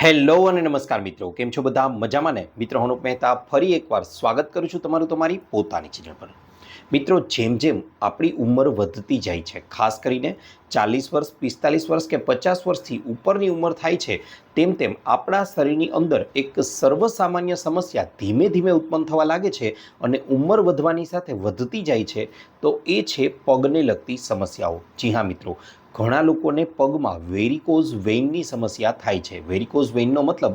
Hello અને નમસ્કાર મિત્રો, કેમ છો બધા? મજામાં ને? મિત્રો, હું મહેતા ફરી એકવાર સ્વાગત કરું છું તમારું તમારી પોતાની ચેનલ પર. મિત્રો, જેમ જેમ આપણી ઉંમર વધતી જાય છે, ખાસ કરીને 40 વર્ષ, 45 વર્ષ કે 50 વર્ષથી ઉપરની ઉંમર થાય છે, તેમ તેમ આપણા શરીરની અંદર એક સર્વસામાન્ય સમસ્યા ધીમે ધીમે ઉત્પન્ન થવા લાગે છે અને ઉંમર વધવાની સાથે વધતી જાય છે. તો એ છે પગને લગતી સમસ્યાઓ. જી હા મિત્રો, ઘણા લોકોને પગમાં વેરિકોઝ વેઇનની સમસ્યા થાય છે. વેરિકોઝ વેઇનનો મતલબ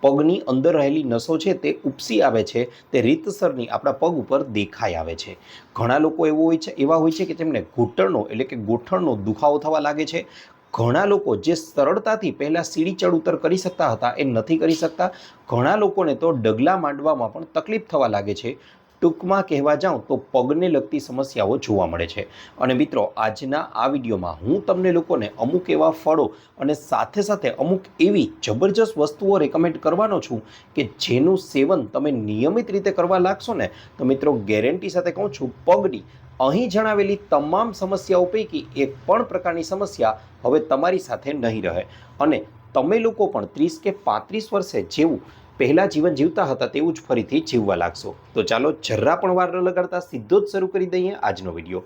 પગની અંદર રહેલી નસો છે તે ઉપસી આવે છે, તે રીતસરની આપણા પગ ઉપર દેખાઈ આવે છે. ઘણા લોકો એવા હોય છે કે તેમને ઘૂંટણનો એટલે કે ગોઠણનો દુખાવો થવા લાગે છે. ઘણા લોકો જે સરળતાથી પહેલાં સીડી ચડ ઉતર કરી શકતા હતા એ નથી કરી શકતા. ઘણા લોકોને તો ડગલા માંડવામાં પણ તકલીફ થવા લાગે છે. ટૂંકમાં કહેવા જાઉં તો પગને લગતી સમસ્યાઓ જોવા મળે છે. અને મિત્રો, આજના આ વિડીયોમાં હું તમને લોકોને અમુક એવા ફળો અને સાથે સાથે અમુક એવી જબરજસ્ત વસ્તુઓ રેકમેન્ડ કરવાનો છું કે જેનું સેવન તમે નિયમિત રીતે કરવા લાગશો ને તો મિત્રો, ગેરંટી સાથે કહું છું, પગની અહીં જણાવેલી તમામ સમસ્યાઓ પૈકી એક પણ પ્રકારની સમસ્યા હવે તમારી સાથે નહીં રહે અને તમે લોકો પણ 30 કે 35 વર્ષે જેવું પહેલાં જીવન જીવતા હતા તેવું જ ફરીથી જીવવા લાગશો. તો ચાલો જરા પણ વાર ન લગાડતા સીધો જ શરૂ કરી દઈએ આજનો વિડીયો.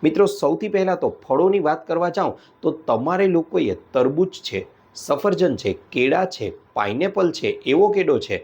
મિત્રો, સૌથી પહેલાં તો ફળોની વાત કરવા જાઉં તો તમારે લોકોએ તરબૂચ છે, સફરજન છે, કેળા છે, પાઇનેપલ છે, એવોકેડો છે,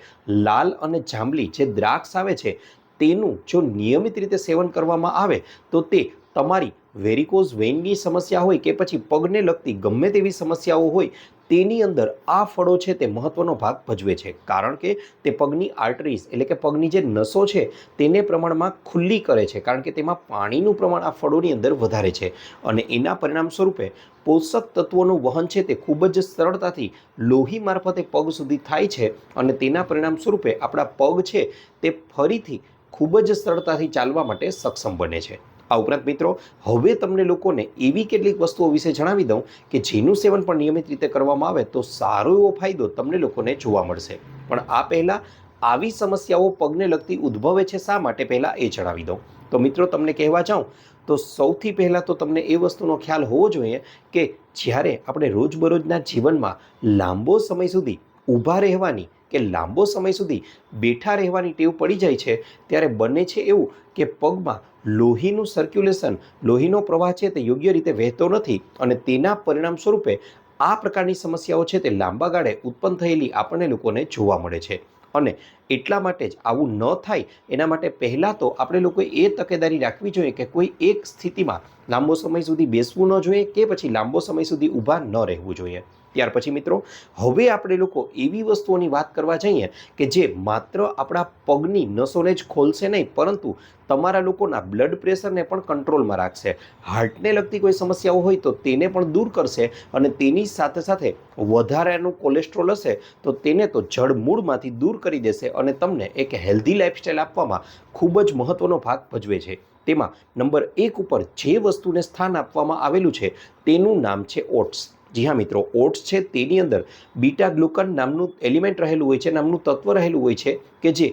લાલ અને જાંબલી જે દ્રાક્ષ આવે છે તેનું જો નિયમિત રીતે સેવન કરવામાં આવે તો તે તમારી વેરિકોઝ વેઇનની સમસ્યા હોય કે પછી પગને લગતી ગમે તેવી સમસ્યાઓ હોય તેની અંદર આ ફળો છે તે મહત્વનો ભાગ ભજવે છે. કારણ કે તે પગની આર્ટરીઝ એટલે કે પગની જે નસો છે તેને પ્રમાણમાં ખુલ્લી કરે છે, કારણ કે તેમાં પાણીનું પ્રમાણ આ ફળોની અંદર વધારે છે અને એના પરિણામ સ્વરૂપે પોષક તત્વોનું વહન છે તે ખૂબ જ સરળતાથી લોહી મારફતે પગ સુધી થાય છે અને તેના પરિણામ સ્વરૂપે આપણા પગ છે તે ફરીથી ખૂબ જ સરળતાથી ચાલવા માટે સક્ષમ બને છે. આ ઉપરાંત મિત્રો, હવે તમને લોકોને એવી કેટલીક વસ્તુઓ વિશે જણાવી દઉં કે જેનું સેવન પણ નિયમિત રીતે કરવામાં આવે તો સારો એવો ફાયદો તમને લોકોને જોવા મળશે. પણ આ પહેલાં આવી સમસ્યાઓ પગને લગતી ઉદ્ભવે છે શા માટે, પહેલાં એ જણાવી દઉં. તો મિત્રો, તમને કહેવા જાઉં તો સૌથી પહેલાં તો તમને એ વસ્તુનો ખ્યાલ હોવો જોઈએ કે જ્યારે આપણે રોજબરોજના જીવનમાં લાંબો સમય સુધી ઊભા રહેવાની કે લાંબો સમય સુધી બેઠા રહેવાની ટેવ પડી જાય છે ત્યારે બને છે એવું કે પગમાં લોહીનું સર્ક્યુલેશન, લોહીનો પ્રવાહ છે તે યોગ્ય રીતે વહેતો નથી અને તેના પરિણામ સ્વરૂપે આ પ્રકારની સમસ્યાઓ છે તે લાંબા ગાળે ઉત્પન્ન થયેલી આપણને લોકોને જોવા મળે છે. અને એટલા માટે જ આવું ન થાય એના માટે પહેલાં તો આપણે લોકોએ એ તકેદારી રાખવી જોઈએ કે કોઈ એક સ્થિતિમાં લાંબો સમય સુધી બેસવું ન જોઈએ કે પછી લાંબો સમય સુધી ઊભા ન રહેવું જોઈએ. ત્યાર પછી મિત્રો, હવે આપણે લોકો એવી વસ્તુઓની વાત કરવા જઈએ કે જે માત્ર આપણા પગની નસોને જ ખોલશે નહીં, પરંતુ તમારા લોકોના બ્લડ પ્રેશરને પણ કંટ્રોલમાં રાખશે. હાર્ટને લગતી કોઈ સમસ્યાઓ હોય તો તેને પણ દૂર કરશે અને તેની સાથે સાથે વધારાનું કોલેસ્ટ્રોલ હશે તો તેને તો જડમૂળમાંથી દૂર કરી દેશે અને તમને એક હેલ્ધી લાઇફસ્ટાઇલ આપવામાં ખૂબ જ મહત્ત્વનો ભાગ ભજવે છે. તેમાં નંબર 1 ઉપર જે વસ્તુને સ્થાન આપવામાં આવેલું છે તેનું નામ છે ઓટ્સ. જી હા મિત્રો, ઓટ્સ છે તેની અંદર બીટા ગ્લુકન નામનું એલિમેન્ટ રહેલું હોય છે, નામનું તત્વ રહેલું હોય છે કે જે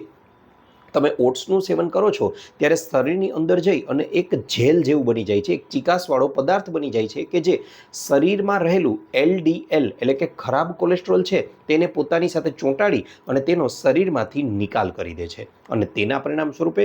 તમે ઓટ્સનું સેવન કરો છો ત્યારે શરીરની અંદર જઈ અને એક જેલ જેવું બની જાય છે, એક ચીકાસવાળો પદાર્થ બની જાય છે કે જે શરીરમાં રહેલું LDL એટલે કે ખરાબ કોલેસ્ટ્રોલ છે તેને પોતાની સાથે ચોંટાડી અને તેનો શરીરમાંથી નિકાલ કરી દે છે અને તેના પરિણામ સ્વરૂપે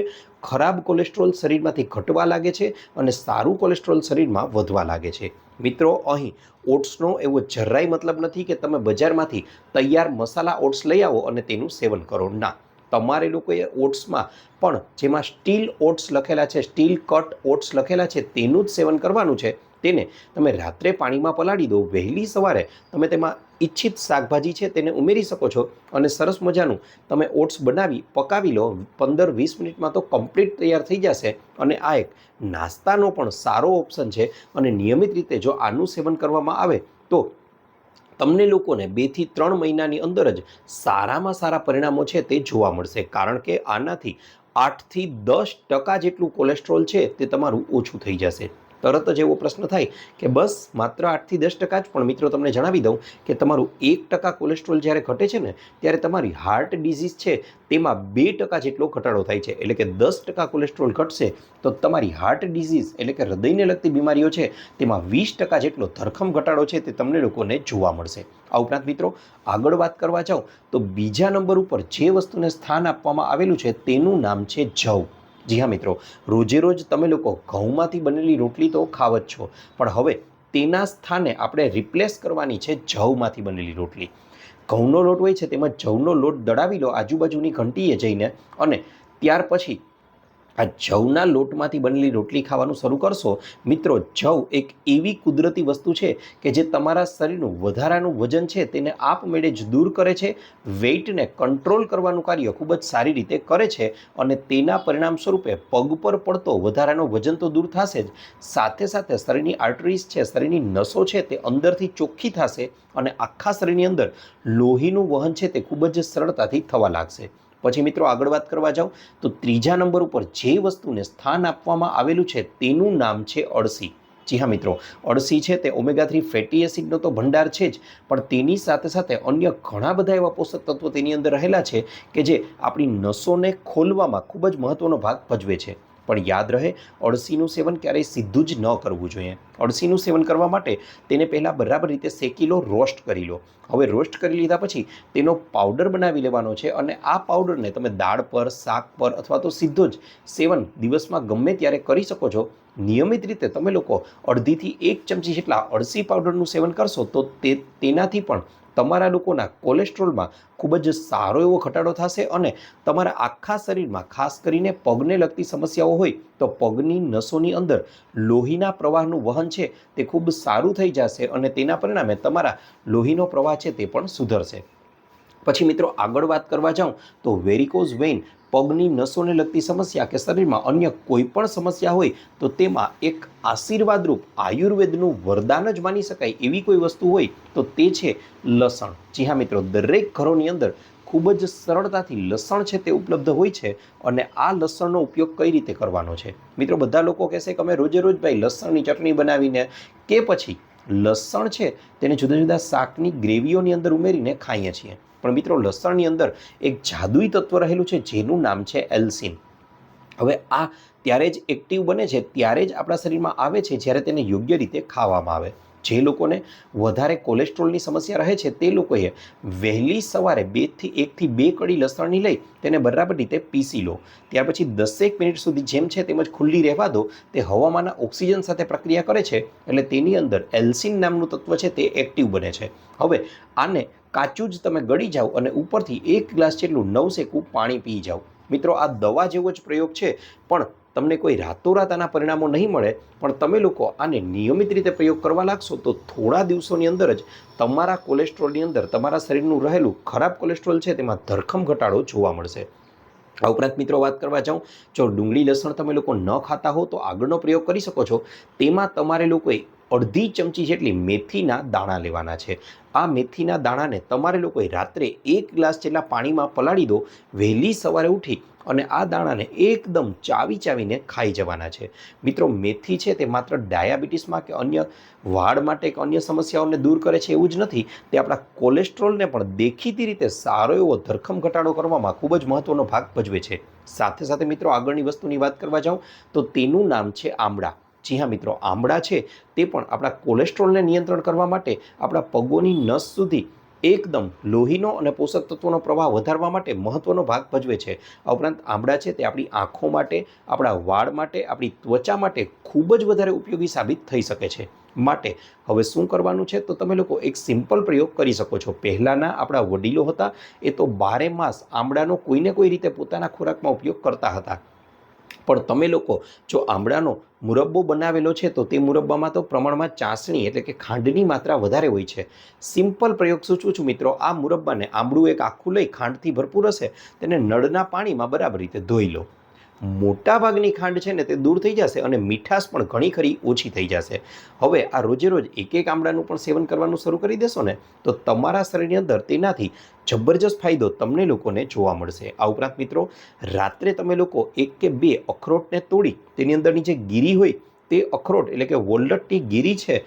ખરાબ કોલેસ્ટ્રોલ શરીરમાંથી ઘટવા લાગે છે અને સારું કોલેસ્ટ્રોલ શરીરમાં વધવા લાગે છે. મિત્રો, અહીં ઓટ્સનો એવો જરાય મતલબ નથી કે તમે બજારમાંથી તૈયાર મસાલા ઓટ્સ લઈ આવો અને તેનું સેવન કરો. ના, તમારે લોકોએ ઓટ્સમાં પણ જેમાં સ્ટીલ ઓટ્સ લખેલા છે, સ્ટીલ કટ ઓટ્સ લખેલા છે તેનું જ સેવન કરવાનું છે. તેને તમે રાત્રે પાણીમાં પલાળી દો, વહેલી સવારે તમે તેમાં ઈચ્છિત શાકભાજી છે તેને ઉમેરી શકો છો અને સરસ મજાનું તમે ઓટ્સ બનાવી પકાવી લો. 15-20 મિનિટમાં તો કમ્પ્લીટ તૈયાર થઈ જશે અને આ એક નાસ્તાનો પણ સારો ઓપ્શન છે અને નિયમિત રીતે જો આનું સેવન કરવામાં આવે તો તમને લોકોને 2 થી 3 મહિનાની અંદર જ સારામાં સારા પરિણામો છે તે જોવા મળશે. કારણ કે આનાથી 8 થી 10% જેટલું કોલેસ્ટ્રોલ છે તે તમારું ઓછું થઈ જશે. તરત જ એવો પ્રશ્ન થાય કે બસ માત્ર 8 થી 10% જ, પણ મિત્રો તમને જણાવી દઉં કે તમારું 1% કોલેસ્ટ્રોલ જ્યારે ઘટે છે ને ત્યારે તમારી હાર્ટ ડિઝીઝ છે તેમાં 2% જેટલો ઘટાડો થાય છે. એટલે કે 10% કોલેસ્ટ્રોલ ઘટશે તો તમારી હાર્ટ ડિઝીઝ એટલે કે હૃદયને લગતી બીમારીઓ છે તેમાં 20% જેટલો ધરખમ ઘટાડો છે તે તમને લોકોને જોવા મળશે. આ ઉપરાંત મિત્રો આગળ વાત કરવા જાઉં તો બીજા નંબર ઉપર જે વસ્તુને સ્થાન આપવામાં આવેલું છે તેનું નામ છે જવ. જી હા મિત્રો, રોજે રોજ તમે લોકો ઘઉંમાંથી બનેલી રોટલી તો ખાવ જ છો, પણ હવે તેના સ્થાને આપણે રિપ્લેસ કરવાની છે જવમાંથી બનેલી રોટલી. ઘઉંનો લોટ હોય છે તેમાં જવનો લોટ દળાવી લો આજુબાજુની ઘંટીએ જઈને, અને ત્યાર પછી આ જવના લોટમાંથી બનેલી રોટલી ખાવાનું શરૂ કરશો. મિત્રો, જવ એક એવી કુદરતી વસ્તુ છે કે જે તમારા શરીરનું વધારાનું વજન છે તેને આપમેળે જ દૂર કરે છે, વેઇટને કંટ્રોલ કરવાનું કાર્ય ખૂબ જ સારી રીતે કરે છે, અને તેના પરિણામ સ્વરૂપે પગ પર પડતો વધારાનો વજન તો દૂર થશે જ, સાથે સાથે શરીરની આર્ટરીઝ છે, શરીરની નસો છે તે અંદરથી ચોખ્ખી થશે, અને આખા શરીરની અંદર લોહીનું વહન છે તે ખૂબ જ સરળતાથી થવા લાગશે. પછી મિત્રો આગળ વાત કરવા જાઉં તો ત્રીજા નંબર ઉપર જે વસ્તુને સ્થાન આપવામાં આવેલું છે તેનું નામ છે અળસી. જી હા મિત્રો, અળસી છે તે ઓમેગા 3 ફેટી એસિડનો તો ભંડાર છે જ, પણ તેની સાથે સાથે અન્ય ઘણા બધા એવા પોષક તત્વો તેની અંદર રહેલા છે કે જે આપણી નસોને ખોલવામાં ખૂબ જ મહત્વનો ભાગ ભજવે છે. પણ યાદ રહે, અળસીનું સેવન ક્યારેય સીધું જ ન કરવું જોઈએ. અળસીનું સેવન કરવા માટે તેને પહેલાં બરાબર રીતે શેકી લો, રોસ્ટ કરી લો. હવે રોસ્ટ કરી લીધા પછી તેનો પાવડર બનાવી લેવાનો છે, અને આ પાવડરને તમે દાળ પર, શાક પર અથવા તો સીધો જ સેવન દિવસમાં ગમે ત્યારે કરી શકો છો. નિયમિત રીતે તમે લોકો અડધીથી 1 ચમચી જેટલા અળસી પાવડરનું સેવન કરશો તો તેનાથી પણ તમારા લોકોના કોલેસ્ટ્રોલમાં ખૂબ જ સારો એવો ઘટાડો થશે, અને તમારા આખા શરીરમાં ખાસ કરીને પગને લગતી સમસ્યાઓ હોય તો પગની નસોની અંદર લોહીના પ્રવાહનું વહન છે તે ખૂબ સારું થઈ જશે, અને તેના પરિણામે તમારા લોહીનો પ્રવાહ છે તે પણ સુધરશે. પછી મિત્રો આગળ વાત કરવા જાઉં તો વેરિકોઝ વેઇન, પગની નસોને લગતી સમસ્યા કે શરીરમાં અન્ય કોઈ પણ સમસ્યા હોય તો તેમાં એક આશીર્વાદરૂપ આયુર્વેદનું વરદાન જ માની શકાય એવી કોઈ વસ્તુ હોય તો તે છે લસણ. જી હા મિત્રો, દરેક ઘરોની અંદર ખૂબ જ સરળતાથી લસણ છે તે ઉપલબ્ધ હોય છે, અને આ લસણનો ઉપયોગ કઈ રીતે કરવાનો છે? મિત્રો, બધા લોકો કહેશે કે અમે રોજે રોજ ભાઈ લસણની ચટણી બનાવીને કે પછી લસણ છે તેને જુદા જુદા શાકની ગ્રેવીઓની અંદર ઉમેરીને ખાઈએ છીએ. પણ મિત્રો, લસણની અંદર એક જાદુઈ તત્વ રહેલું છે જેનું નામ છે એલ્સિન. હવે આ ત્યારે જ એક્ટિવ બને છે, ત્યારે જ આપણા શરીરમાં આવે છે જ્યારે તેને યોગ્ય રીતે ખાવામાં આવે. જે લોકોને વધારે કોલેસ્ટ્રોલની સમસ્યા રહે છે તે લોકોએ વહેલી સવારે 1 થી 2 કળી લસણની લઈ તેને બરાબર રીતે પીસી લો. ત્યાર પછી 10 મિનિટ સુધી જેમ છે તેમજ ખુલ્લી રહેવા દો. તે હવામાંના ઓક્સિજન સાથે પ્રક્રિયા કરે છે, એટલે તેની અંદર એલ્સિન નામનું તત્વ છે તે એક્ટિવ બને છે. હવે આને કાચું જ તમે ગળી જાઓ અને ઉપરથી 1 ગ્લાસ જેટલું નવશેકું પાણી પી જાઓ. મિત્રો, આ દવા જેવો જ પ્રયોગ છે, પણ તમને કોઈ રાતોરાત આના પરિણામો નહીં મળે, પણ તમે લોકો આને નિયમિત રીતે પ્રયોગ કરવા લાગશો તો થોડા દિવસોની અંદર જ તમારા કોલેસ્ટ્રોલની અંદર તમારા શરીરનું રહેલું ખરાબ કોલેસ્ટ્રોલ છે તેમાં ધરખમ ઘટાડો જોવા મળશે. આ ઉપરાંત મિત્રો વાત કરવા જાઉં, જો ડુંગળી લસણ તમે લોકો ન ખાતા હો તો આગળનો પ્રયોગ કરી શકો છો. તેમાં તમારે લોકોએ અડધી ચમચી જેટલી મેથીના દાણા લેવાના છે. આ મેથીના દાણાને તમારે લોકોએ રાત્રે 1 ગ્લાસ જેટલા પાણીમાં પલાળી દો. વહેલી સવારે ઉઠી અને આ દાણાને એકદમ ચાવીને ખાઈ જવાના છે. મિત્રો, મેથી છે તે માત્ર ડાયાબિટીસમાં કે અન્ય વાળ માટે કે અન્ય સમસ્યાઓને દૂર કરે છે એવું જ નથી, તે આપણા કોલેસ્ટ્રોલને પણ દેખીતી રીતે સારો એવો ધરખમ ઘટાડો કરવામાં ખૂબ જ મહત્વનો ભાગ ભજવે છે. સાથે સાથે મિત્રો આગળની વસ્તુની વાત કરવા જાઉં તો તેનું નામ છે આમળા. જી હા મિત્રો, આમળા છે તે પણ આપણા કોલેસ્ટ્રોલને નિયંત્રણ કરવા માટે આપણા પગોની નસ સુધી એકદમ લોહીનો અને પોષક તત્વોનો પ્રવાહ વધારવા માટે મહત્વનો ભાગ ભજવે છે. આ ઉપરાંત આમળા છે તે આપણી આંખો માટે, આપણા વાળ માટે, આપણી ત્વચા માટે ખૂબ જ વધારે ઉપયોગી સાબિત થઈ શકે છે. માટે હવે શું કરવાનું છે તો તમે લોકો એક સિમ્પલ પ્રયોગ કરી શકો છો. પહેલાંના આપણા વડીલો હતા એ તો 12 માસ આમળાનો કોઈને કોઈ રીતે પોતાના ખોરાકમાં ઉપયોગ કરતા હતા. પણ તમે લોકો જો આમળાનો મુરબ્બો બનાવેલો છે તો તે મુરબ્બામાં તો પ્રમાણમાં ચાસણી એટલે કે ખાંડની માત્રા વધારે હોય છે. સિમ્પલ પ્રયોગ સૂચવું છું મિત્રો, આ મુરબ્બાને આમળું એક આખું લઈ ખાંડથી ભરપૂર હશે તેને નળના પાણીમાં બરાબર રીતે ધોઈ લો. મોટાભાગની ખાંડ છે ને તે દૂર થઈ જશે અને મીઠાશ પણ ઘણી ખરી ઓછી થઈ જશે. હવે આ રોજે રોજ એક આમળાનું પણ સેવન કરવાનું શરૂ કરી દેશો ને તો તમારા શરીરની અંદર તેનાથી જબરજસ્ત ફાયદો તમને લોકોને જોવા મળશે. આ ઉપરાંત મિત્રો, રાત્રે તમે લોકો 1 કે 2 અખરોટને તોડી તેની અંદરની જે ગીરી હોય તે અખરોટ એટલે કે વોલનટની ગીરી છે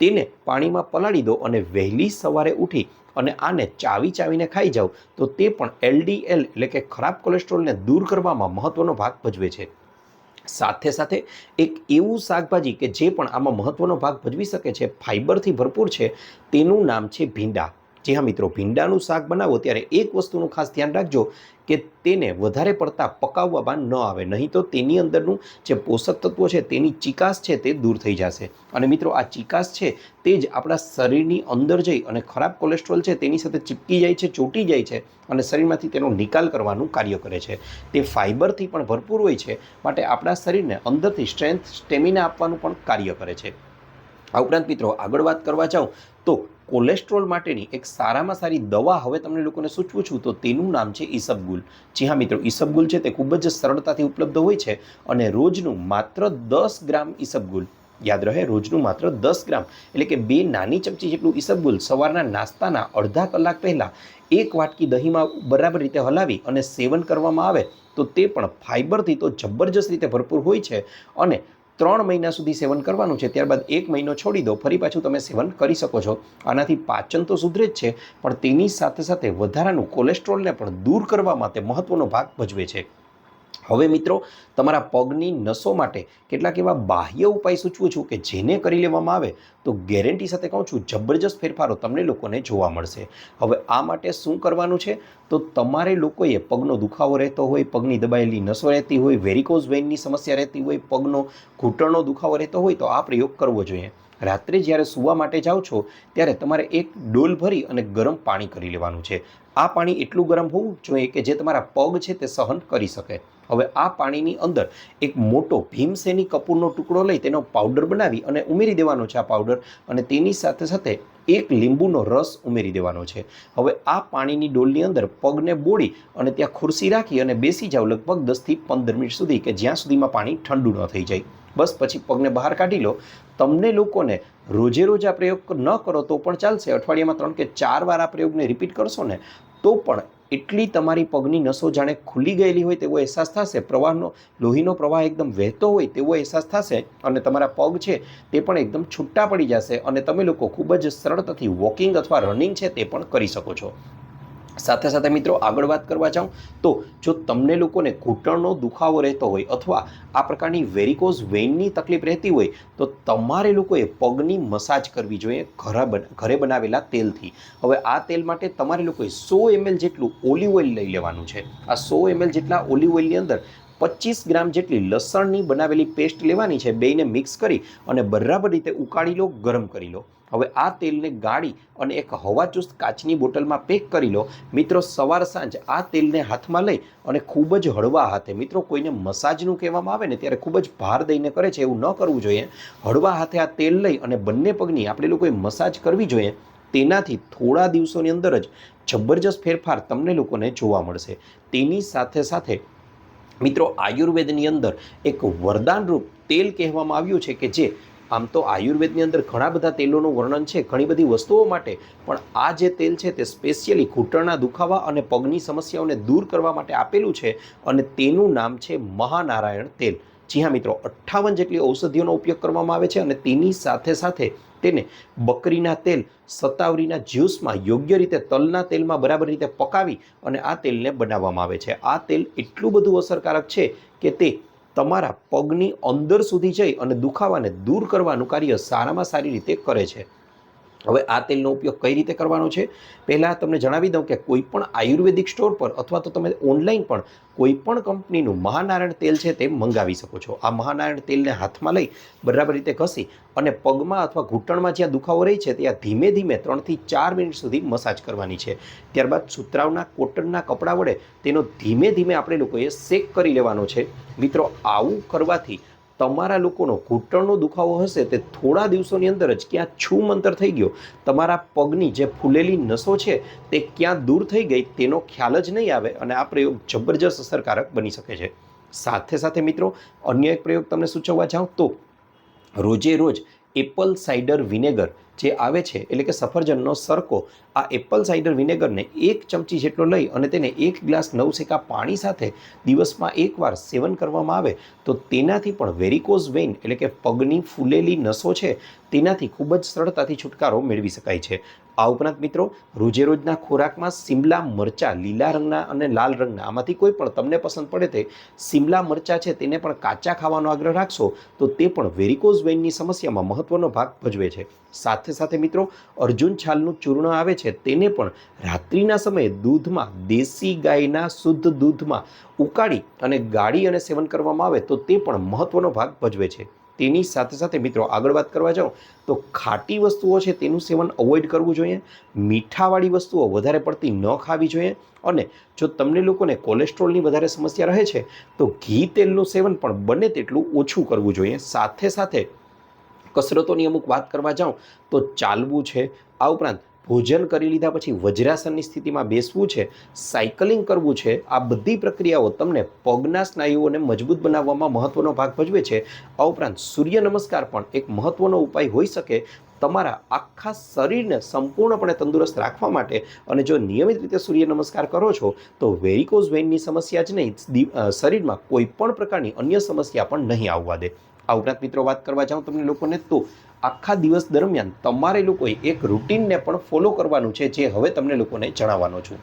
તેને પાણીમાં પલાળી દો અને વહેલી સવારે ઉઠી અને આને ચાવીને ખાઈ જાઓ તો તે પણ LDL એટલે કે ખરાબ કોલેસ્ટ્રોલને દૂર કરવામાં મહત્વનો ભાગ ભજવે છે. સાથે સાથે એક એવું શાકભાજી કે જે પણ આમાં મહત્વનો ભાગ ભજવી શકે છે, ફાઇબરથી ભરપૂર છે, તેનું નામ છે ભીંડા. જી હા મિત્રો, ભીંડાનું શાક બનાવો ત્યારે એક વસ્તુનું ખાસ ધ્યાન રાખજો કે તેને વધારે પડતા પકાવવામાં ન આવે, નહીં તો તેની અંદરનું જે પોષક તત્વો છે તેની ચિકાસ છે તે દૂર થઈ જશે. અને મિત્રો આ ચિકાસ છે તે જ આપણા શરીરની અંદર જઈ અને ખરાબ કોલેસ્ટ્રોલ છે તેની સાથે ચીપકી જાય છે, ચોંટી જાય છે અને શરીરમાંથી તેનો નિકાલ કરવાનું કાર્ય કરે છે. તે ફાઇબરથી પણ ભરપૂર હોય છે, માટે આપણા શરીરને અંદરથી સ્ટેમિના આપવાનું પણ કાર્ય કરે છે. આ ઉપરાંત મિત્રો આગળ વાત કરવા જાઉં તો કોલેસ્ટ્રોલ માટેની એક સારામાં સારી દવા હવે તમને લોકોને સૂચવું છું તો તેનું નામ છે ઈસબગુલ. જી હા મિત્રો, ઈસબગુલ છે તે ખૂબ જ સરળતાથી ઉપલબ્ધ હોય છે અને રોજનું માત્ર 10 ગ્રામ ઈસબગુલ, યાદ રહે રોજનું માત્ર 10 ગ્રામ એટલે કે 2 નાની ચમચી જેટલું ઈસબગુલ સવારના નાસ્તાના અડધા કલાક પહેલાં 1 વાટકી દહીંમાં બરાબર રીતે હલાવી અને સેવન કરવામાં આવે તો તે પણ ફાઇબરથી તો જબરજસ્ત રીતે ભરપૂર હોય છે અને 3 મહિના સુધી સેવન કરવાનું છે. ત્યારબાદ 1 મહિનો છોડી દો, ફરી પાછું તમે સેવન કરી શકો છો. આનાથી પાચન તો સુધરે જ છે પણ તેની સાથે સાથે વધારાનું કોલેસ્ટ્રોલને પણ દૂર કરવા માટે મહત્વનો ભાગ ભજવે છે. હવે મિત્રો તમારા પગની નસો માટે કેટલાક એવા બાહ્ય ઉપાય સૂચવું છું કે જેને કરી લેવામાં આવે તો ગેરંટી સાથે કહું છું જબરજસ્ત ફેરફારો તમને લોકોને જોવા મળશે. હવે આ માટે શું કરવાનું છે તો તમારે લોકોએ પગનો દુખાવો રહેતો હોય, પગની દબાયેલી નસો રહેતી હોય, વેરિકોઝ વેઇનની સમસ્યા રહેતી હોય, પગનો ઘૂંટણનો દુખાવો રહેતો હોય તો આ પ્રયોગ કરવો જોઈએ. રાત્રે જ્યારે સૂવા માટે જાઓ છો ત્યારે તમારે એક ડોલ ભરી અને ગરમ પાણી કરી લેવાનું છે. આ પાણી એટલું ગરમ હોવું જોઈએ કે જે તમારા પગ છે તે સહન કરી શકે. હવે આ પાણીની અંદર એક મોટો ભીમસેની કપૂરનો ટુકડો લઈ તેનો પાવડર બનાવી અને ઉમેરી દેવાનો છે આ પાવડર, અને તેની સાથે સાથે એક લીંબુનો રસ ઉમેરી દેવાનો છે. હવે આ પાણીની ડોલની અંદર પગને બોળી અને ત્યાં ખુરશી રાખી અને બેસી જાઓ લગભગ 10થી 15 મિનિટ સુધી કે જ્યાં સુધીમાં પાણી ઠંડુ ન થઈ જાય. બસ પછી પગને બહાર કાઢી લો. તમને લોકોને રોજે રોજ આ પ્રયોગ ન કરો તો પણ ચાલશે, અઠવાડિયામાં 3 કે 4 વાર આ પ્રયોગને રિપીટ કરશો ને તો પણ એટલી તમારી પગની નસો જાણે ખુલી ગયેલી હોય તેવો અહેસાસ થશે, લોહીનો પ્રવાહ એકદમ વહેતો હોય તેવો અહેસાસ થશે અને તમારા પગ છે તે પણ એકદમ છૂટા પડી જશે અને તમે લોકો ખૂબ જ સરળતાથી વોકિંગ અથવા રનિંગ છે તે પણ કરી શકો છો. સાથે સાથે મિત્રો આગળ વાત કરવા જાઉં તો જો તમને લોકોને ઘૂંટણનો દુખાવો રહેતો હોય અથવા આ પ્રકારની વેરિકોઝ વેઇનની તકલીફ રહેતી હોય તો તમારે લોકોએ પગની મસાજ કરવી જોઈએ ઘરે બનાવેલા તેલથી. હવે આ તેલ માટે તમારે લોકોએ 100 ml જેટલું ઓલિવ ઓઇલ લઈ લેવાનું છે. આ 100 ml જેટલા ઓલિવ ઓઇલની અંદર 25 ગ્રામ જેટલી લસણની બનાવેલી પેસ્ટ લેવાની છે. બેયને મિક્સ કરી અને બરાબર રીતે ઉકાળી લો, ગરમ કરી લો. હવે આ તેલને ગાળી અને એક હવાચુસ્ત કાચની બોટલમાં પેક કરી લો. મિત્રો સવાર સાંજ આ તેલને હાથમાં લઈ અને ખૂબ જ હળવા હાથે, મિત્રો કોઈને મસાજનું કહેવામાં આવે ને ત્યારે ખૂબ જ ભાર દઈને કરે છે એવું ન કરવું જોઈએ. હળવા હાથે આ તેલ લઈ અને બંને પગની આપણે લોકોએ મસાજ કરવી જોઈએ. તેનાથી થોડા દિવસોની અંદર જ જબરજસ્ત ફેરફાર તમને લોકોને જોવા મળશે. તેની સાથે સાથે મિત્રો આયુર્વેદની અંદર એક વરદાનરૂપ તેલ કહેવામાં આવ્યું છે કે જે આમ તો આયુર્વેદની અંદર ઘણા બધા તેલોનું વર્ણન છે ઘણી બધી વસ્તુઓ માટે, પણ આ જે તેલ છે તે સ્પેશિયલી ઘૂંટણના દુખાવા અને પગની સમસ્યાઓને દૂર કરવા માટે આપેલું છે અને તેનું નામ છે મહાનારાયણ તેલ. જી હા મિત્રો, 58 જેટલી ઔષધિઓનો ઉપયોગ કરવામાં આવે છે અને તેની સાથે સાથે તેને બકરીના તેલ, સતાવરીના જ્યુસમાં યોગ્ય રીતે તલના તેલમાં બરાબર રીતે પકાવી અને આ તેલને બનાવવામાં આવે છે. આ તેલ એટલું બધું અસરકારક છે કે તે તમારા પગની અંદર સુધી જઈ અને દુખાવાને દૂર કરવાનું કાર્ય સારામાં સારી રીતે કરે છે. હવે આ તેલનો ઉપયોગ કઈ રીતે કરવાનો છે પહેલાં તમને જણાવી દઉં કે કોઈ પણ આયુર્વેદિક સ્ટોર પર અથવા તો તમે ઓનલાઈન પણ કોઈ પણ કંપનીનું મહાનારાયણ તેલ છે તે મંગાવી શકો છો. આ મહાનારાયણ તેલને હાથમાં લઈ બરાબર રીતે ઘસી અને પગમાં અથવા ઘૂંટણમાં જ્યાં દુખાવો રહે છે ત્યાં ધીમે ધીમે 3 થી 4 મિનિટ સુધી મસાજ કરવાની છે. ત્યારબાદ સુતરાઉના કોટનના કપડા વડે તેનો ધીમે ધીમે આપણે લોકોએ શેક કરી લેવાનો છે. મિત્રો આવું કરવાથી તમારા લોકોનો ઘૂંટણનો દુખાવો હશે તે થોડા દિવસોની અંદર જ ક્યાં છૂમંતર થઈ ગયો, તમારા પગની જે ફૂલેલી નસો છે તે ક્યાં દૂર થઈ ગઈ તેનો ખ્યાલ જ નહીં આવે અને આ પ્રયોગ જબરજસ્ત અસરકારક બની શકે છે. સાથે સાથે મિત્રો અન્ય એક પ્રયોગ તમને સૂચવવા જાઉં તો રોજે રોજ એપલ સાઇડર વિનેગર જે આવે છે એટલે કે સફરજનનો સરકો, આ એપલ સાઇડર વિનેગરને 1 ચમચી જેટલો લઈ અને તેને 1 ગ્લાસ નવસેકા પાણી સાથે દિવસમાં એકવાર સેવન કરવામાં આવે તો તેનાથી પણ વેરિકોઝ વેઇન એટલે કે પગની ફૂલેલી નસો છે તેનાથી ખૂબ જ સરળતાથી છુટકારો મેળવી શકાય છે. આ ઉપરાંત મિત્રો, રોજે રોજના ખોરાકમાં સિમલા મરચાં, લીલા રંગના અને લાલ રંગના, આમાંથી કોઈ પણ તમને પસંદ પડે તે સિમલા મરચાં છે તેને પણ કાચા ખાવાનો આગ્રહ રાખશો તો તે પણ વેરિકોઝ વેઇનની સમસ્યામાં મહત્વનો ભાગ ભજવે છે. સાથે સાથે મિત્રો, અર્જુન છાલનું ચૂર્ણ આવે છે તેને પણ રાત્રિના સમયે દૂધમાં, દેશી ગાયના શુદ્ધ દૂધમાં ઉકાળી અને ગાળી અને સેવન કરવામાં આવે તો તે પણ મહત્વનો ભાગ ભજવે છે. તેની સાથે સાથે મિત્રો, આગળ વાત કરવા જાઉં તો ખાટી વસ્તુઓ છે તેનું સેવન અવોઇડ કરવું જોઈએ. મીઠાવાળી વસ્તુઓ વધારે પડતી ન ખાવી જોઈએ. અને જો તમને લોકોને કોલેસ્ટ્રોલની વધારે સમસ્યા રહે છે તો ઘી તેલનું સેવન પણ બને તેટલું ઓછું કરવું જોઈએ. સાથે સાથે કસરતોની અમુક વાત કરવા જાઉં તો ચાલવું છે, આ ઉપરાંત ભોજન કરી લીધા પછી વજ્રાસનની સ્થિતિમાં બેસવું છે, સાયકલિંગ કરવું છે, આ બધી પ્રક્રિયાઓ તમને પગના સ્નાયુઓને મજબૂત બનાવવામાં મહત્વનો ભાગ ભજવે છે. આ ઉપરાંત સૂર્ય નમસ્કાર પણ એક મહત્વનો ઉપાય હોઈ શકે તમારા આખા શરીરને સંપૂર્ણપણે તંદુરસ્ત રાખવા માટે. અને જો નિયમિત રીતે સૂર્ય નમસ્કાર કરો છો તો વેરિકોઝ વેઇનની સમસ્યા જ નહીં, શરીરમાં કોઈ પણ પ્રકારની અન્ય સમસ્યા પણ નહીં આવવા દે. આ ઉપરાંત મિત્રો, વાત કરવા જાઉં તમને લોકોને તો આખા દિવસ દરમિયાન તમારે લોકોએ એક રૂટીનને પણ ફોલો કરવાનું છે, જે હવે તમને લોકોને જણાવવાનો છું.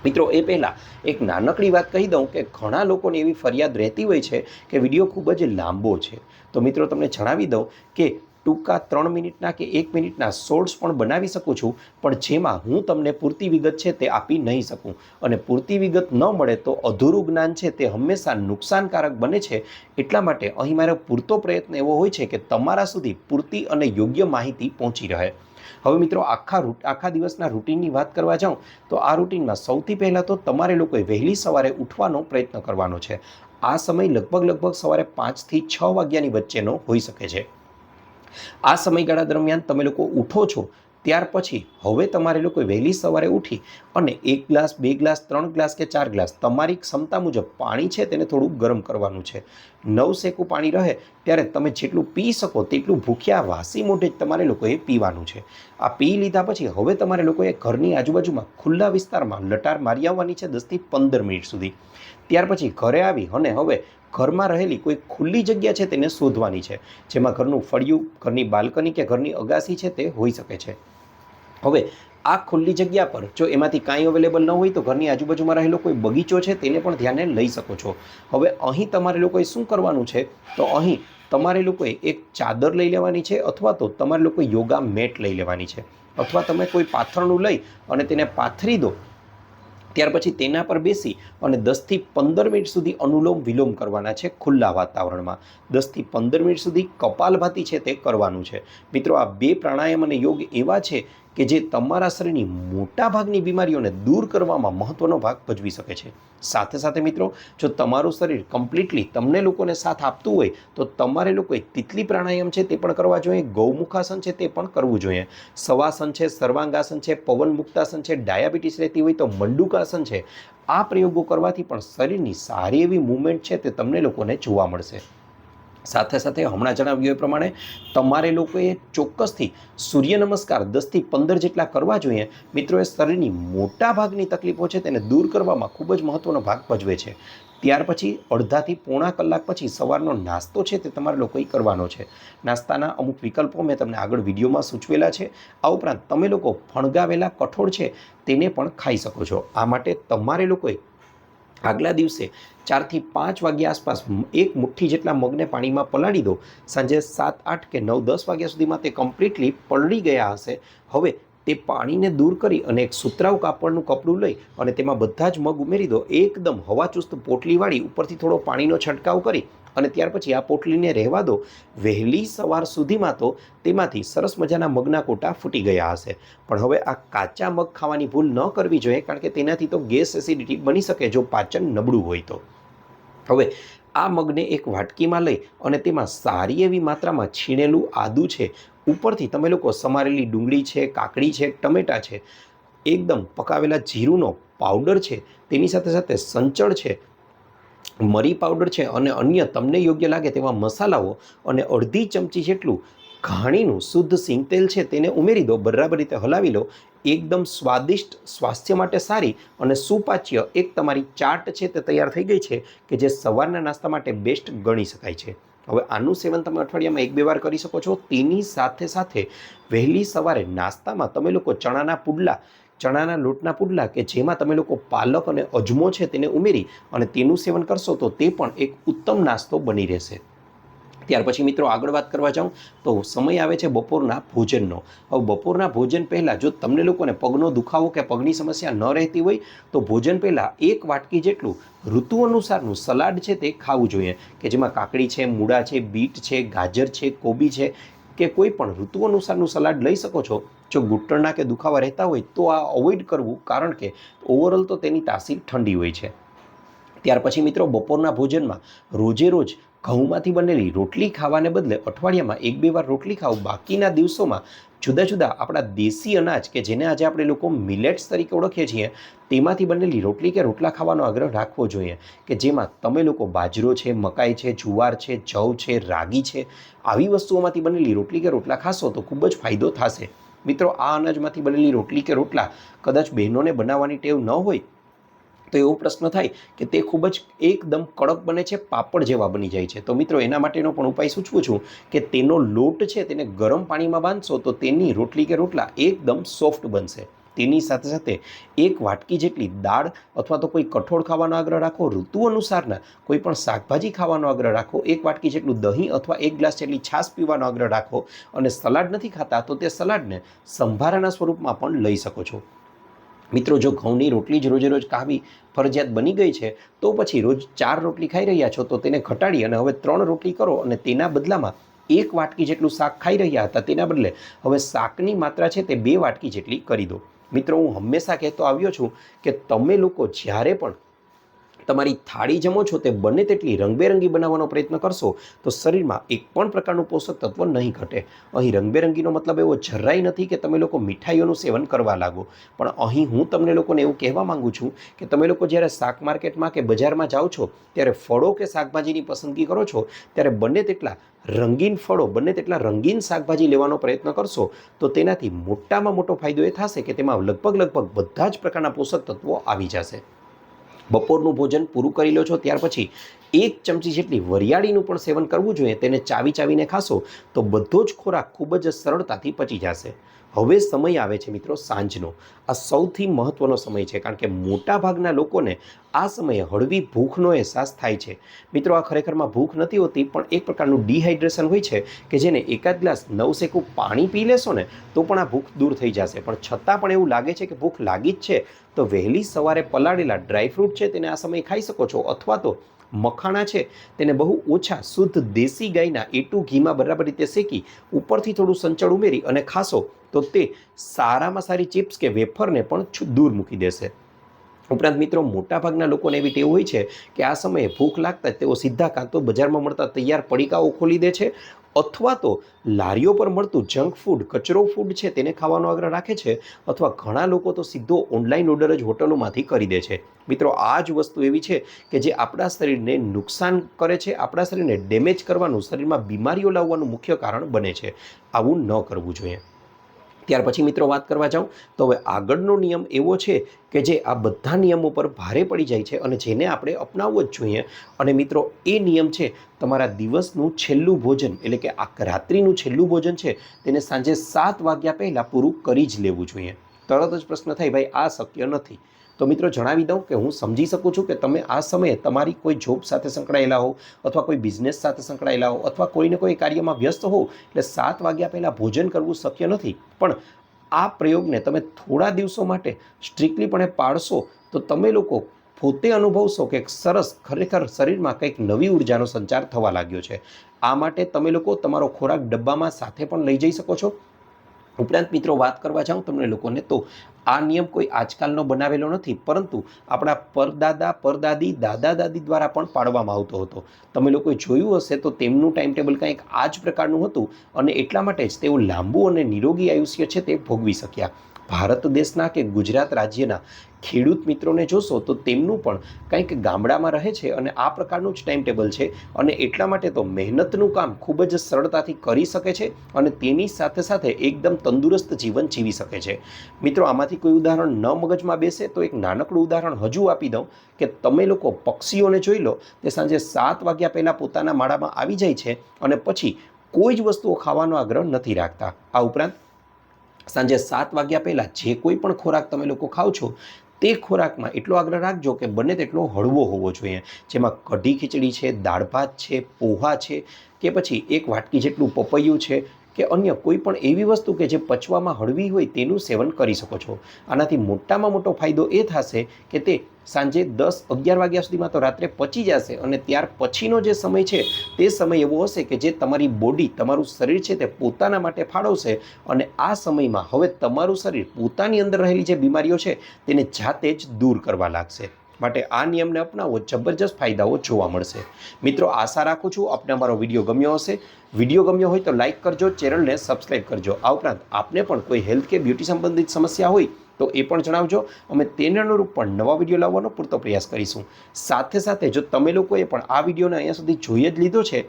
મિત્રો, એ પહેલાં એક નાનકડી વાત કહી દઉં કે ઘણા લોકોને એવી ફરિયાદ રહેતી હોય છે કે વિડીયો ખૂબ જ લાંબો છે. તો મિત્રો, તમને જણાવી દઉં કે ટૂંકા 3 મિનિટના કે 1 મિનિટના શોર્ટ્સ પણ બનાવી શકું છું, પણ જેમાં હું તમને પૂરતી વિગત છે તે આપી નહીં શકું. અને પૂરતી વિગત ન મળે તો અધૂરું જ્ઞાન છે તે હંમેશા નુકસાનકારક બને છે. એટલા માટે અહીં મારો પૂરતો પ્રયત્ન એવો હોય છે કે તમારા સુધી પૂરતી અને યોગ્ય માહિતી પહોંચી રહે. હવે મિત્રો, આખા દિવસના રૂટીનની વાત કરવા જાઉં તો આ રૂટીનમાં સૌથી પહેલાં તો તમારે લોકોએ વહેલી સવારે ઉઠવાનો પ્રયત્ન કરવાનો છે. આ સમય લગભગ સવારે 5 થી 6 વાગ્યાની વચ્ચેનો હોઈ શકે છે. આ સમયગાળા દરમિયાન તમે લોકો ઉઠો છો ત્યાર પછી હવે તમારે લોકો વહેલી સવારે ઉઠી અને 1 ગ્લાસ, 2 ગ્લાસ, 3 ગ્લાસ કે 4 ગ્લાસ તમારી ક્ષમતા મુજબ પાણી છે તેને થોડું ગરમ કરવાનું છે. નવસેકું પાણી રહે ત્યારે તમે જેટલું પી શકો તેટલું ભૂખ્યા વાસી મોઢે જ તમારે લોકોએ પીવાનું છે. આ પી લીધા પછી હવે તમારે લોકોએ ઘરની આજુબાજુમાં ખુલ્લા વિસ્તારમાં લટાર મારી આવવાની છે 10 થી 15 મિનિટ સુધી. ત્યાર પછી ઘરે આવી અને હવે ઘરમાં રહેલી કોઈ ખુલ્લી જગ્યા છે તેને શોધવાની છે, જેમાં ઘરનું ફળિયું, ઘરની બાલ્કની કે ઘરની અગાસી છે તે હોઈ શકે છે. હવે આ ખુલ્લી જગ્યા પર જો એમાંથી કાંઈ અવેલેબલ ન હોય તો ઘરની આજુબાજુમાં રહેલો કોઈ બગીચો છે તેને પણ ધ્યાને લઈ શકો છો. હવે અહીં તમારે લોકોએ શું કરવાનું છે તો અહીં તમારે લોકોએ એક ચાદર લઈ લેવાની છે, અથવા તો તમારે લોકોએ યોગા મેટ લઈ લેવાની છે, અથવા તમે કોઈ પાથરણું લઈ અને તેને પાથરી દો. ત્યાર પછી તેના પર બેસી અને 10 થી 15 મિનિટ સુધી અનુલોમ વિલોમ કરવાના છે ખુલ્લા વાતાવરણમાં. 10 થી 15 મિનિટ સુધી કપાલભાતિ છે તે કરવાનું છે. મિત્રો, આ 2 પ્રાણાયામ અને યોગ એવા છે કે જે તમારા શરીરની મોટાભાગની બીમારીઓને દૂર કરવામાં મહત્વનો ભાગ ભજવી શકે છે. સાથે સાથે મિત્રો, જો તમારું શરીર કમ્પ્લીટલી તમને લોકોને સાથ આપતું હોય તો તમારે લોકોએ તિતલી પ્રાણાયામ છે તે પણ કરવા જોઈએ, ગૌમુખાસન છે તે પણ કરવું જોઈએ, સવાસન છે, સર્વાંગાસન છે, પવન મુક્તાસન છે, ડાયાબિટીસ રહેતી હોય તો મંડુકાસન છે. આ પ્રયોગો કરવાથી પણ શરીરની સારી એવી મૂવમેન્ટ છે તે તમને લોકોને જોવા મળશે. સાથે સાથે હમણાં જણાવ્યું એ પ્રમાણે તમારે લોકોએ ચોક્કસથી સૂર્ય નમસ્કાર 10 થી 15 જેટલા કરવા જોઈએ. મિત્રો, એ શરીરની મોટા ભાગની તકલીફો છે તેને દૂર કરવામાં ખૂબ જ મહત્વનો ભાગ ભજવે છે. ત્યાર પછી અડધાથી પોણા કલાક પછી સવારનો નાસ્તો છે તે તમારે લોકોએ કરવાનો છે. નાસ્તાના અમુક વિકલ્પો મેં તમને આગળ વિડીયોમાં સૂચવેલા છે. આ ઉપરાંત તમે લોકો ફણગાવેલા કઠોળ છે તેને પણ ખાઈ શકો છો. આ માટે તમારે લોકોએ આગલા દિવસે 4 થી 5 વાગ્યા આસપાસ એક મુઠ્ઠી જેટલા મગને પાણીમાં પલાળી દો. સાંજે 7, 8 કે 9, 10 વાગ્યા સુધીમાં તે કમ્પ્લીટલી પલળી ગયા હશે. હવે તે પાણીને દૂર કરી અને એક સુતરાઉ કાપડનું કપડું લઈ અને તેમાં બધા જ મગ ઉમેરી દો. એકદમ હવાચુસ્ત પોટલીવાળી ઉપરથી થોડો પાણીનો છંટકાવ કરી અને ત્યાર પછી આ પોટલીને રહેવા દો. વહેલી સવાર સુધીમાં તો તેમાંથી સરસ મજાના મગના કોટા ફૂટી ગયા હશે. પણ હવે આ કાચા મગ ખાવાની ભૂલ ન કરવી જોઈએ, કારણ કે તેનાથી તો ગેસ એસિડિટી બની શકે જો પાચન નબળું હોય તો. હવે આ મગને એક વાટકીમાં લઈ અને તેમાં સારી એવી માત્રામાં છીણેલું આદું છે, ઉપરથી તમે લોકો સમારેલી ડુંગળી છે, કાકડી છે, ટમેટાં છે, એકદમ પકાવેલા જીરુંનો પાવડર છે, તેની સાથે સાથે સંચળ છે, મરી પાવડર છે અને અન્ય તમને યોગ્ય લાગે તેવા મસાલાઓ અને અડધી ચમચી જેટલું ઘાણીનું શુદ્ધ સિંગ તેલ છે તેને ઉમેરી દો, બરાબર રીતે હલાવી લો. એકદમ સ્વાદિષ્ટ, સ્વાસ્થ્ય માટે સારી અને સુપાચ્ય એક તમારી ચાટ છે તે તૈયાર થઈ ગઈ છે, કે જે સવારના નાસ્તા માટે બેસ્ટ ગણી શકાય છે. હવે આનું સેવન તમે અઠવાડિયામાં 1-2 વાર કરી શકો છો. તેની સાથે સાથે વહેલી સવારે નાસ્તામાં તમે લોકો ચણાના લોટના પુડલા કે જેમાં તમે લોકો પાલક અને અજમો છે તેને ઉમેરી અને તેનું સેવન કરશો તો તે પણ એક ઉત્તમ નાસ્તો બની રહેશે. ત્યાર પછી મિત્રો આગળ વાત કરવા જાઉં તો સમય આવે છે બપોરના ભોજનનો. હવે બપોરના ભોજન પહેલાં જો તમને લોકોને પગનો દુખાવો કે પગની સમસ્યા ન રહેતી હોય તો ભોજન પહેલાં 1 વાટકી જેટલું ઋતુ અનુસારનું સલાડ છે તે ખાવું જોઈએ, કે જેમાં કાકડી છે, મૂળા છે, બીટ છે, ગાજર છે, કોબી છે, કે કોઈ પણ ઋતુ અનુસારનું સલાડ લઈ શકો છો. જો ઘૂંટણના કે દુખાવા રહેતા હોય તો આ અવોઇડ કરવું, કારણ કે ઓવરઓલ તો તેની તાસીર ઠંડી હોય છે. ત્યાર પછી મિત્રો બપોરના ભોજનમાં રોજે રોજ ઘઉંમાંથી બનેલી રોટલી ખાવાને બદલે અઠવાડિયામાં 1-2 વાર રોટલી ખાઓ. બાકીના દિવસોમાં જુદા જુદા આપણા દેશી અનાજ કે જેને આજે આપણે લોકો મિલેટ્સ તરીકે ઓળખીએ છીએ તેમાંથી બનેલી રોટલી કે રોટલા ખાવાનો આગ્રહ રાખવો જોઈએ, કે જેમાં તમે લોકો બાજરો છે, મકાઈ છે, જુવાર છે, જવ છે, રાગી છે, આવી વસ્તુઓમાંથી બનેલી રોટલી કે રોટલા ખાશો તો ખૂબ જ ફાયદો થશે. મિત્રો આ અનાજમાંથી બનેલી રોટલી કે રોટલા કદાચ બહેનોને બનાવવાની ટેવ ન હોય તો એવો પ્રશ્ન થાય કે તે ખૂબ જ એકદમ કડક બને છે, પાપડ જેવા બની જાય છે. તો મિત્રો એના માટેનો પણ ઉપાય સૂચવું છું કે તેનો લોટ છે તેને ગરમ પાણીમાં બાંધશો તો તેની રોટલી કે રોટલા એકદમ સોફ્ટ બનશે. તેની સાથે સાથે 1 વાટકી જેટલી દાળ અથવા તો કોઈ કઠોળ ખાવાનો આગ્રહ રાખો. ઋતુ અનુસારના કોઈ પણ શાકભાજી ખાવાનો આગ્રહ રાખો. 1 વાટકી જેટલું દહીં અથવા 1 ગ્લાસ જેટલી છાશ પીવાનો આગ્રહ રાખો. અને સલાડ નથી ખાતા તો તે સલાડને સંભારાના સ્વરૂપમાં પણ લઈ શકો છો. મિત્રો જો ઘઉંની રોટલી જ રોજે રોજ ખાવી ફરજિયાત બની ગઈ છે તો પછી રોજ 4 રોટલી ખાઈ રહ્યા છો તો તેને ઘટાડી અને હવે 3 રોટલી કરો અને તેના બદલામાં 1 વાટકી જેટલું શાક ખાઈ રહ્યા હતા તેના બદલે હવે શાકની માત્રા છે તે 2 વાટકી જેટલી કરી દો. મિત્રો હું હંમેશા કહેતો આવ્યો છું કે તમે લોકો જ્યારે પણ તમારી થાળી જમો છો તે બને તેટલી રંગબેરંગી બનાવવાનો પ્રયત્ન કરશો તો શરીરમાં એક પણ પ્રકારનું પોષક તત્વ નહીં ઘટે. અહીં રંગબેરંગીનો મતલબ એવો જરાય નથી કે તમે લોકો મીઠાઈઓનું સેવન કરવા લાગો, પણ અહીં હું તમને લોકોને એવું કહેવા માંગુ છું કે તમે લોકો જ્યારે શાક માર્કેટમાં કે બજારમાં જાઓ છો ત્યારે ફળો કે શાકભાજીની પસંદગી કરો છો ત્યારે બને તેટલા રંગીન ફળો, બને તેટલા રંગીન શાકભાજી લેવાનો પ્રયત્ન કરશો તો તેનાથી મોટામાં મોટો ફાયદો એ થશે કે તેમાં લગભગ બધા જ પ્રકારના પોષક તત્વો આવી જશે. બપોરનું ભોજન પૂરું કરી લો છો ત્યાર પછી 1 ચમચી જેટલી વરિયાળીનું પણ સેવન કરવું જોઈએ. તેને ચાવીને ખાશો તો બધો જ ખોરાક ખૂબ જ સરળતાથી પચી જશે. હવે સમય આવે છે મિત્રો સાંજનો. આ સૌથી મહત્ત્વનો સમય છે, કારણ કે મોટાભાગના લોકોને આ સમયે હળવી ભૂખનો અહેસાસ થાય છે. મિત્રો આ ખરેખરમાં ભૂખ નથી હોતી, પણ એક પ્રકારનું ડિહાઇડ્રેશન હોય છે કે જેને એકાદ ગ્લાસ નવસેકું પાણી પી લેશો ને તો પણ આ ભૂખ દૂર થઈ જશે. પણ છતાં પણ એવું લાગે છે કે ભૂખ લાગી જ છે તો વહેલી સવારે પલાળેલા ડ્રાયફ્રૂટ છે તેને આ સમયે ખાઈ શકો છો, અથવા તો મખાણા છે તેને બહુ ઓછા શુદ્ધ દેશી ગાયના A2 ઘીમાં બરાબર રીતે શેકી ઉપરથી થોડું સંચળ ઉમેરી અને ખાશો તો તે સારામાં સારી ચિપ્સ કે વેફરને પણ દૂર મૂકી દેશે. ઉપરાંત મિત્રો મોટાભાગના લોકોને એવી ટેવ હોય છે કે આ સમયે ભૂખ લાગતા જ તેઓ સીધા કાં તો બજારમાં મળતા તૈયાર પડીકાઓ ખોલી દે છે અથવા તો લારીઓ પર મળતું જંક ફૂડ, કચરો ફૂડ છે તેને ખાવાનો આગ્રહ રાખે છે, અથવા ઘણા લોકો તો સીધો ઓનલાઈન ઓર્ડર જ હોટલોમાંથી કરી દે છે. મિત્રો આ જ વસ્તુ એવી છે કે જે આપણા શરીરને નુકસાન કરે છે, આપણા શરીરને ડેમેજ કરવાનું, શરીરમાં બીમારીઓ લાવવાનું મુખ્ય કારણ બને છે. આવું ન કરવું જોઈએ. ત્યાર પછી મિત્રો વાત કરવા જાઉં તો હવે આગળનો નિયમ એવો છે કે જે આ બધા નિયમો પર ભારે પડી જાય છે અને જેને આપણે અપનાવવો જ જોઈએ. અને મિત્રો એ નિયમ છે તમારા દિવસનું છેલ્લું ભોજન, એટલે કે આ રાત્રિનું છેલ્લું ભોજન છે તેને સાંજે 7 વાગ્યા પહેલાં પૂરું કરી જ લેવું જોઈએ. તરત જ પ્રશ્ન થાય ભાઈ આ શક્ય નથી. તો મિત્રો જણાવી દઉં કે હું સમજી શકું છું કે તમે આ સમયે તમારી કોઈ જોબ સાથે સંકળાયેલા હો અથવા કોઈ બિઝનેસ સાથે સંકળાયેલા હો અથવા કોઈને કોઈ કાર્યમાં વ્યસ્ત હો એટલે 7 વાગ્યા પહેલાં ભોજન કરવું શક્ય નથી. પણ આ પ્રયોગને તમે થોડા દિવસો માટે સ્ટ્રિક્ટલીપણે પાળશો તો તમે લોકો પોતે અનુભવશો કે સરસ ખરેખર શરીરમાં કંઈક નવી ઉર્જાનો સંચાર થવા લાગ્યો છે. આ માટે તમે લોકો તમારો ખોરાક ડબ્બામાં સાથે પણ લઈ જઈ શકો છો. ઉપરાંત મિત્રો વાત કરવા જાઉં તમને લોકોને તો આ નિયમ કોઈ આજકાલનો બનાવેલો નથી, પરંતુ આપણા પરદાદા, પરદાદી, દાદા દાદી દ્વારા પણ પાડવામાં આવતો હતો. તમે લોકોએ જોયું હશે તો તેમનું ટાઈમ ટેબલ કંઈક આ જ પ્રકારનું હતું અને એટલા માટે જ તેઓ લાંબુ અને નિરોગી આયુષ્ય છે તે ભોગવી શક્યા. ભારત દેશના કે ગુજરાત રાજ્યના ખેડૂત મિત્રોને જોશો તો તેમનું પણ કંઈક ગામડામાં રહે છે અને આ પ્રકારનું જ ટાઈમ ટેબલ છે અને એટલા માટે તો મહેનતનું કામ ખૂબ જ સરળતાથી કરી શકે છે અને તેની સાથે સાથે એકદમ તંદુરસ્ત જીવન જીવી શકે છે. મિત્રો, આમાંથી કોઈ ઉદાહરણ ન મગજમાં બેસે તો એક નાનકડું ઉદાહરણ હજુ આપી દઉં કે તમે લોકો પક્ષીઓને જોઈ લો, તે સાંજે 7 વાગ્યા પહેલાં પોતાના માળામાં આવી જાય છે અને પછી કોઈ જ વસ્તુઓ ખાવાનો આગ્રહ નથી રાખતા. આ ઉપરાંત સાંજે 7 વાગ્યા પહેલાં જે કોઈ પણ ખોરાક તમે લોકો ખાઓ છો તે ખોરાકમાં એટલો આગ્રહ રાખજો કે બને તેટલો હળવો હોવો જોઈએ, જેમાં કઢી ખીચડી છે, દાળ ભાત છે, પોહા છે કે પછી એક વાટકી જેટલું પપૈયું છે કે અન્ય કોઈ પણ એવી વસ્તુ કે જે પચવામાં હળવી હોય તેનું સેવન કરી શકો છો. આનાથી મોટામાં મોટો ફાયદો એ થશે કે તે સાંજે 10-11 વાગ્યા સુધીમાં તો રાત્રે પચી જશે અને ત્યાર પછીનો જે સમય છે તે સમય એવો હશે કે જે તમારી બોડી, તમારું શરીર છે તે પોતાના માટે ફાળવશે અને આ સમયમાં હવે તમારું શરીર પોતાની અંદર રહેલી જે બીમારીઓ છે તેને જાતે જ દૂર કરવા લાગશે. માટે આ નિયમને અપનાવો, જબરજસ્ત ફાયદાઓ જોવા મળશે. મિત્રો, આશા રાખું છું આપને અમારો વિડીયો ગમ્યો હશે. વિડીયો ગમ્યો હોય તો લાઇક કરજો, ચેનલને સબસ્ક્રાઈબ કરજો. આ ઉપરાંત આપને પણ કોઈ હેલ્થ કે બ્યુટી સંબંધિત સમસ્યા હોય તો એ પણ જણાવજો. અમે તેને અનુરૂપ પણ નવા વિડીયો લાવવાનો પૂરતો પ્રયાસ કરીશું. સાથે સાથે જો તમે લોકોએ પણ આ વિડીયોને અહીંયા સુધી જોઈ જ લીધો છે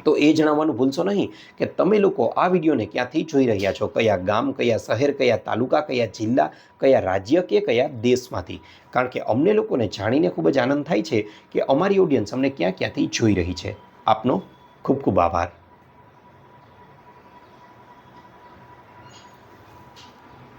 તો એ જણાવવાનું ભૂલશો નહીં કે તમે લોકો આ વિડીયોને ક્યાંથી જોઈ રહ્યા છો, કયા ગામ, કયા શહેર, કયા તાલુકા, કયા જિલ્લા, કયા રાજ્ય કે કયા દેશમાંથી. કારણ કે અમને લોકોને જાણીને ખૂબ જ આનંદ થાય છે કે અમારી ઓડિયન્સ અમને ક્યાં ક્યાંથી જોઈ રહી છે. આપનો ખૂબ ખૂબ આભાર.